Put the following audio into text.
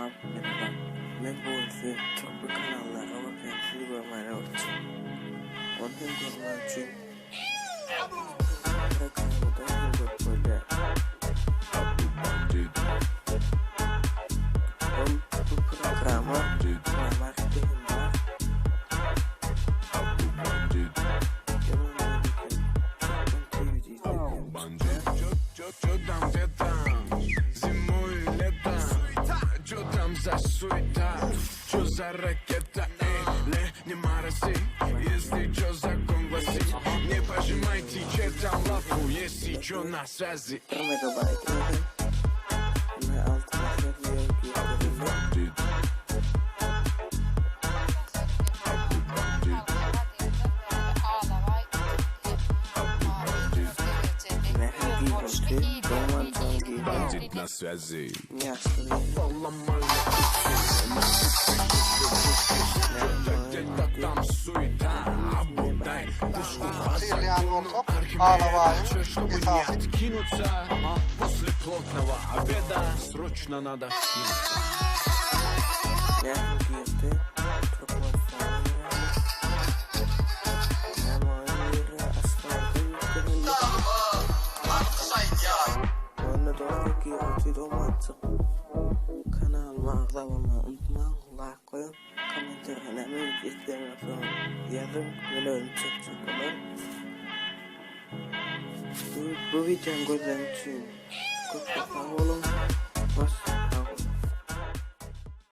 Selam, merhaba. Ben bu ise çok bir kanallara bakıyorum. Sizi görmeye uçtum. Onu görmek için kanalda böyle bu programa koymak istedim var. Чё за ракета, не марasi, если чё закон гласит. Не пожимайте чертям лапу, если чё на связи. Megabyte dedim. Ve altına seviyorum ki Бандит на связи. Где-то там суета, обудай. Чтобы не откинуться после плотного обеда, срочно надо скинуться. Kanalıma abone olmayı unutmayın. Like koyun. Komentar önemli. İstemiyorsanız yazın. Böyle çok olur. Bu videonun gözlerinin için çok sağ olun.